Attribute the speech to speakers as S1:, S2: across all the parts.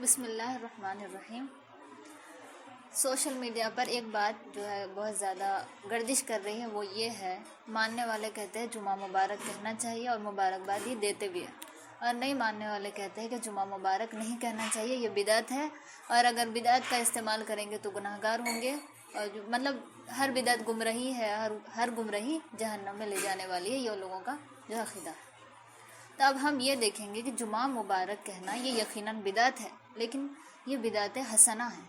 S1: بسم اللہ الرحمن الرحیم۔ سوشل میڈیا پر ایک بات جو ہے بہت زیادہ گردش کر رہی ہے، وہ یہ ہے، ماننے والے کہتے ہیں جمعہ مبارک کہنا چاہیے اور مبارکبادی دیتے بھی ہیں، اور نہیں ماننے والے کہتے ہیں کہ جمعہ مبارک نہیں کہنا چاہیے، یہ بدعت ہے، اور اگر بدعت کا استعمال کریں گے تو گناہ گار ہوں گے، اور مطلب ہر بدعت گمراہی ہے، ہر گمراہی جہنم میں لے جانے والی ہے، یہ لوگوں کا جو عقیدہ ہے۔ تو اب ہم یہ دیکھیں گے کہ جمعہ مبارک کہنا یہ یقیناً بدعت ہے، لیکن یہ بدعت حسنہ ہے۔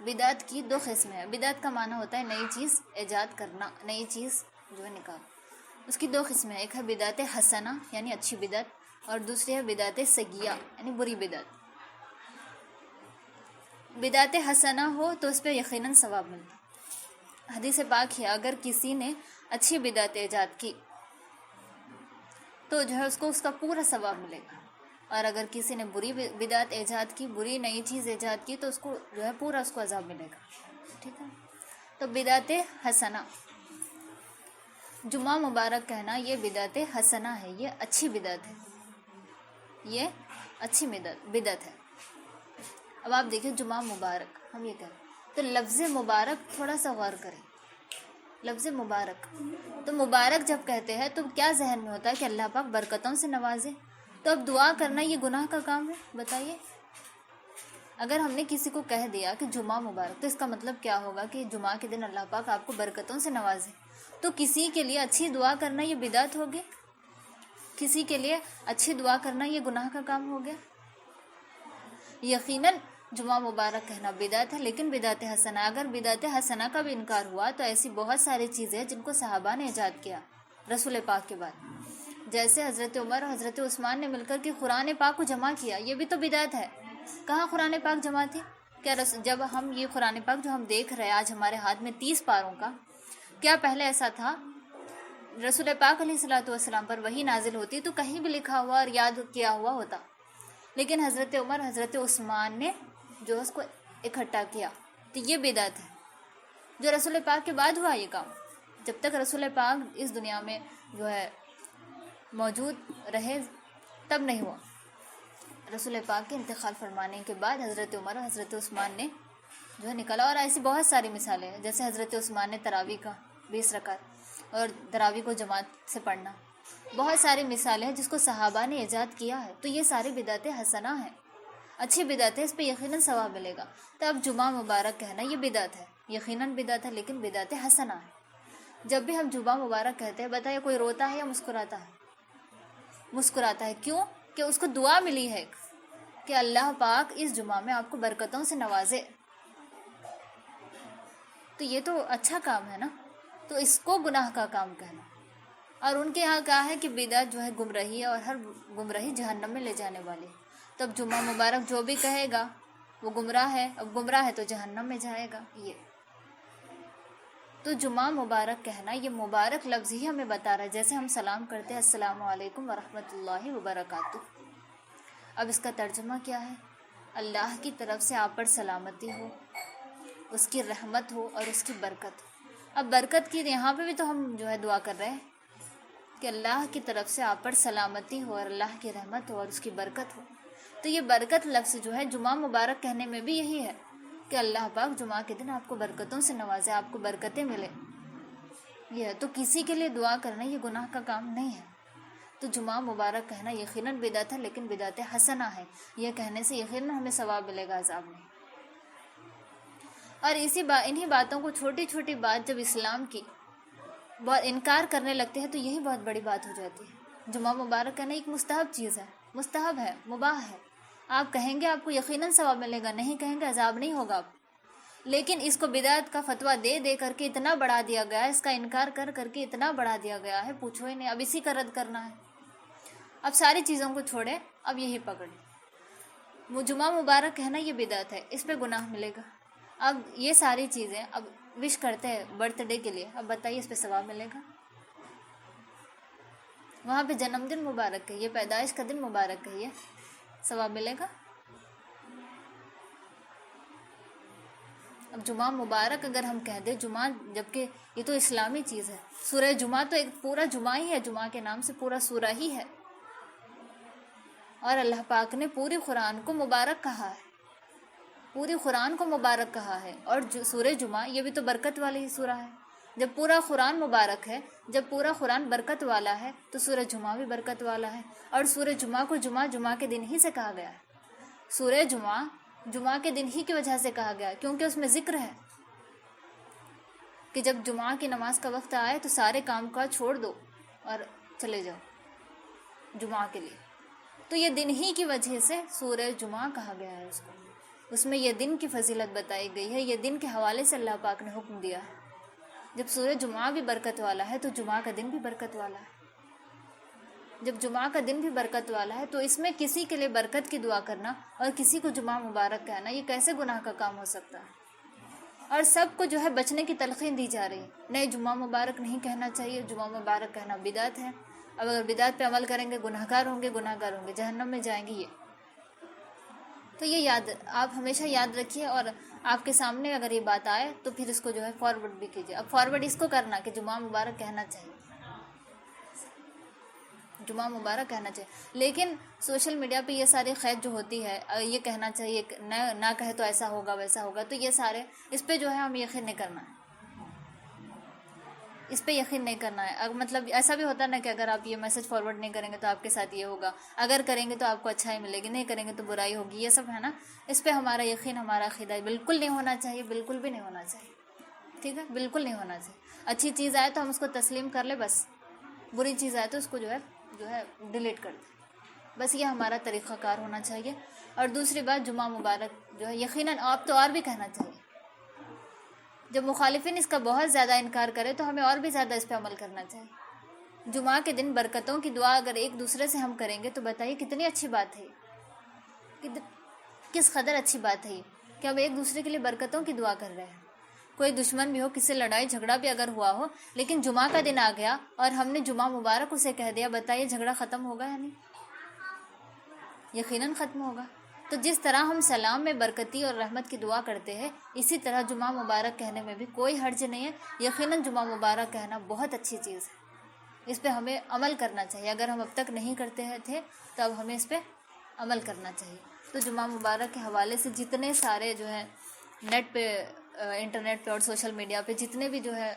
S1: بدعت کی دو قسمیں ہیں۔ بدعت کا معنی ہوتا ہے نئی چیز ایجاد کرنا، نئی چیز جو ہے نکال، اس کی دو قسمیں ہیں، ایک ہے بدعت حسنہ یعنی اچھی بدعت، اور دوسری ہے بدعت سیئہ یعنی بری بدعت۔ بدعت حسنہ ہو تو اس پہ یقیناً ثواب ملتا ہے۔ حدیث پاک ہے، اگر کسی نے اچھی بدعت ایجاد کی تو جو ہے اس کو اس کا پورا ثواب ملے گا، اور اگر کسی نے بری بدعت ایجاد کی، بری نئی چیز ایجاد کی، تو اس کو جو ہے پورا اس کو عذاب ملے گا۔ ٹھیک ہے، تو بدعت حسنہ، جمعہ مبارک کہنا یہ بدعت حسنہ ہے، یہ اچھی بدعت ہے، یہ اچھی بدعت ہے۔ اب آپ دیکھیں جمعہ مبارک، ہم یہ کہیں تو لفظ مبارک تھوڑا سا غور کریں، لفظ مبارک، تو مبارک جب کہتے ہیں تو کیا ذہن میں ہوتا ہے کہ اللہ پاک برکتوں سے نوازے، تو اب دعا کرنا یہ گناہ کا کام ہے؟ بتائیے، اگر ہم نے کسی کو کہہ دیا کہ جمعہ مبارک، تو اس کا مطلب کیا ہوگا کہ جمعہ کے دن اللہ پاک آپ کو برکتوں سے نوازے، تو کسی کے لیے اچھی دعا کرنا یہ بدعت ہوگی، کسی کے لیے اچھی دعا کرنا یہ گناہ کا کام ہو گیا۔ یقیناً جمعہ مبارک کہنا بدعت ہے، لیکن بدعت حسنہ، اگر بدعت حسنہ کا بھی انکار ہوا تو ایسی بہت ساری چیزیں ہیں جن کو صحابہ نے ایجاد کیا رسول پاک کے بعد، جیسے حضرت عمر اور حضرت عثمان نے مل کر کے قرآن پاک کو جمع کیا، یہ بھی تو بدعت ہے۔ کہاں قرآن پاک جمع تھی؟ کیا جب ہم یہ قرآن پاک جو ہم دیکھ رہے ہیں آج ہمارے ہاتھ میں 30 پاروں کا، کیا پہلے ایسا تھا؟ رسول پاک علیہ الصلوۃ والسلام پر وحی نازل ہوتی تو کہیں بھی لکھا ہوا اور یاد کیا ہوا ہوتا، لیکن حضرت عمر حضرت عثمان نے جو اس کو اکٹھا کیا، تو یہ بدعت ہے۔ جو رسول پاک کے بعد ہوا یہ کام، جب تک رسول پاک اس دنیا میں جو ہے موجود رہے تب نہیں ہوا۔ رسول پاک کے انتقال فرمانے کے بعد حضرت عمر اور حضرت عثمان نے جو ہے نکالا، اور ایسی بہت ساری مثالیں ہیں، جیسے حضرت عثمان نے تراویح کا 20 رکعت اور تراویح کو جماعت سے پڑھنا، بہت ساری مثالیں ہیں جس کو صحابہ نے ایجاد کیا ہے، تو یہ ساری بدعت حسنہ ہیں، اچھی بدعت ہے، اس پہ یقیناً ثواب ملے گا۔ تو اب جمعہ مبارک کہنا یہ بدعت ہے، یقیناً بدعت ہے، لیکن بدعت حسنہ ہے۔ جب بھی ہم جمعہ مبارک کہتے ہیں، بتائیے کوئی روتا ہے یا مسکراتا ہے؟ مسکراتا ہے، کیوں؟ کہ اس کو دعا ملی ہے کہ اللہ پاک اس جمعہ میں آپ کو برکتوں سے نوازے، تو یہ تو اچھا کام ہے نا، تو اس کو گناہ کا کام کہنا، اور ان کے یہاں کہا ہے کہ بدعت جو ہے گمراہی ہے، اور ہر گمراہی جہنم میں لے جانے والی ہے۔ تو اب جمعہ مبارک جو بھی کہے گا وہ گمراہ ہے، اب گمراہ ہے تو جہنم میں جائے گا۔ یہ تو جمعہ مبارک کہنا یہ مبارک لفظ ہی ہمیں بتا رہا ہے، جیسے ہم سلام کرتے ہیں السلام علیکم ورحمۃ اللہ وبرکاتہ، اب اس کا ترجمہ کیا ہے؟ اللہ کی طرف سے آپ پر سلامتی ہو، اس کی رحمت ہو اور اس کی برکت ہو۔ اب برکت کی یہاں پہ بھی تو ہم جو ہے دعا کر رہے ہیں کہ اللہ کی طرف سے آپ پر سلامتی ہو اور اللہ کی رحمت ہو اور اس کی برکت ہو، تو یہ برکت لفظ جو ہے جمعہ مبارک کہنے میں بھی یہی ہے کہ اللہ پاک جمعہ کے دن آپ کو برکتوں سے نوازے، آپ کو برکتیں ملے، یہ ہے۔ تو کسی کے لیے دعا کرنا یہ گناہ کا کام نہیں ہے، تو جمعہ مبارک کہنا یقیناً بدعت ہے، لیکن بدعت حسنہ ہے، یہ کہنے سے یقیناً ہمیں ثواب ملے گا، عذاب نہیں۔ اور انہی باتوں کو، چھوٹی چھوٹی بات جب اسلام کی بہت انکار کرنے لگتے ہیں تو یہی بہت بڑی بات ہو جاتی ہے۔ جمعہ مبارک کہنا ایک مستحب چیز ہے، مستحب ہے، مباح ہے، آپ کہیں گے آپ کو یقیناً ثواب ملے گا، نہیں کہیں گے عذاب نہیں ہوگا آپ، لیکن اس کو بدعت کا فتویٰ دے دے کر کے اتنا بڑھا دیا گیا ہے، اس کا انکار کر کر کے اتنا بڑھا دیا گیا ہے، پوچھو ہی نہیں، اب اسی کا رد کرنا ہے، اب ساری چیزوں کو چھوڑے، اب یہی پکڑیں۔ جمعہ مبارک کہنا یہ بدعت ہے، اس پہ گناہ ملے گا۔ اب یہ ساری چیزیں اب وش کرتے ہیں برتھ ڈے کے لیے، اب بتائیے اس پہ ثواب ملے گا؟ وہاں پہ جنم دن مبارک کہیے، پیدائش کا دن مبارک کہیے، ثواب ملے گا؟ اب جمعہ مبارک اگر ہم کہہ دیں، جمعہ جبکہ یہ تو اسلامی چیز ہے، سورہ جمعہ تو ایک پورا جمعہ ہی ہے، جمعہ کے نام سے پورا سورہ ہی ہے، اور اللہ پاک نے پوری قرآن کو مبارک کہا ہے، پوری قرآن کو مبارک کہا ہے. اور سورہ جمعہ یہ بھی تو برکت والی سورہ ہے. جب پورا قرآن مبارک ہے، جب پورا قرآن برکت والا ہے، تو سورہ جمعہ بھی برکت والا ہے. اور سورہ جمعہ کو جمعہ کے دن ہی سے کہا گیا ہے. سورہ جمعہ کے دن ہی کی وجہ سے کہا گیا کیونکہ اس میں ذکر ہے کہ جب جمعہ کی نماز کا وقت آئے تو سارے کام کاج چھوڑ دو اور چلے جاؤ جمعہ کے لیے. تو یہ دن ہی کی وجہ سے سورہ جمعہ کہا گیا ہے اس کو. اس میں یہ دن کی فضیلت بتائی گئی ہے، یہ دن کے حوالے سے اللہ پاک نے حکم دیا ہے. جب سورہ جمعہ بھی برکت والا ہے تو جمعہ کا دن بھی برکت والا ہے. جب جمعہ کا دن بھی برکت والا ہے تو اس میں کسی کے لیے برکت کی دعا کرنا اور کسی کو جمعہ مبارک کہنا یہ کیسے گناہ کا کام ہو سکتا ہے؟ اور سب کو جو ہے بچنے کی تلقین دی جا رہی ہے. نہیں، جمعہ مبارک نہیں کہنا چاہیے، جمعہ مبارک کہنا بدعت ہے. اب اگر بدعت پہ عمل کریں گے گناہگار ہوں گے، جہنم میں جائیں گے. تو یہ آپ ہمیشہ یاد رکھیے، اور آپ کے سامنے اگر یہ بات آئے تو پھر اس کو جو ہے فارورڈ بھی کیجیے. اب فارورڈ اس کو کرنا کہ جمعہ مبارک کہنا چاہیے، جمعہ مبارک کہنا چاہیے. لیکن سوشل میڈیا پہ یہ ساری خیر جو ہوتی ہے، یہ کہنا چاہیے، نہ کہے تو ایسا ہوگا ویسا ہوگا، تو یہ سارے اس پہ جو ہے ہم یقین نہیں کرنا ہے، اس پہ یقین نہیں کرنا ہے. مطلب ایسا بھی ہوتا ہے نا کہ اگر آپ یہ میسج فارورڈ نہیں کریں گے تو آپ کے ساتھ یہ ہوگا، اگر کریں گے تو آپ کو اچھائی ملے گی، نہیں کریں گے تو برائی ہوگی، یہ سب ہے نا. اس پہ ہمارا یقین، ہمارا عقیدہ بالکل نہیں ہونا چاہیے، بالکل بھی نہیں ہونا چاہیے. ٹھیک ہے، بالکل نہیں ہونا چاہیے. اچھی چیز آئے تو ہم اس کو تسلیم کر لیں بس، بری چیز آئے تو اس کو جو ہے ڈیلیٹ کر دیں، بس یہ ہمارا طریقہ کار ہونا چاہیے. اور دوسری بات، جمعہ مبارک جو ہے یقیناً آپ تو اور بھی کہنا چاہیے. جب مخالفین اس کا بہت زیادہ انکار کرے تو ہمیں اور بھی زیادہ اس پہ عمل کرنا چاہیے. جمعہ کے دن برکتوں کی دعا اگر ایک دوسرے سے ہم کریں گے تو بتائیے کتنی اچھی بات ہے، کس قدر اچھی بات ہے کہ ہم ایک دوسرے کے لیے برکتوں کی دعا کر رہے ہیں. کوئی دشمن بھی ہو، کسی سے لڑائی جھگڑا بھی اگر ہوا ہو، لیکن جمعہ کا دن آ گیا اور ہم نے جمعہ مبارک اسے کہہ دیا، بتائیے جھگڑا ختم ہوگا یا نہیں؟ یقیناً ختم ہوگا. تو جس طرح ہم سلام میں برکتی اور رحمت کی دعا کرتے ہیں، اسی طرح جمعہ مبارک کہنے میں بھی کوئی حرج نہیں ہے. یقیناً جمعہ مبارک کہنا بہت اچھی چیز ہے، اس پہ ہمیں عمل کرنا چاہیے. اگر ہم اب تک نہیں کرتے تھے تو اب ہمیں اس پہ عمل کرنا چاہیے. تو جمعہ مبارک کے حوالے سے جتنے سارے جو ہے نیٹ پہ، انٹرنیٹ پہ اور سوشل میڈیا پہ جتنے بھی جو ہے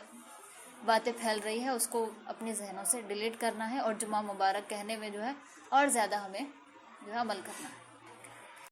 S1: باتیں پھیل رہی ہے، اس کو اپنے ذہنوں سے ڈیلیٹ کرنا ہے، اور جمعہ مبارک کہنے میں جو ہے اور زیادہ ہمیں جو ہے عمل کرنا ہے.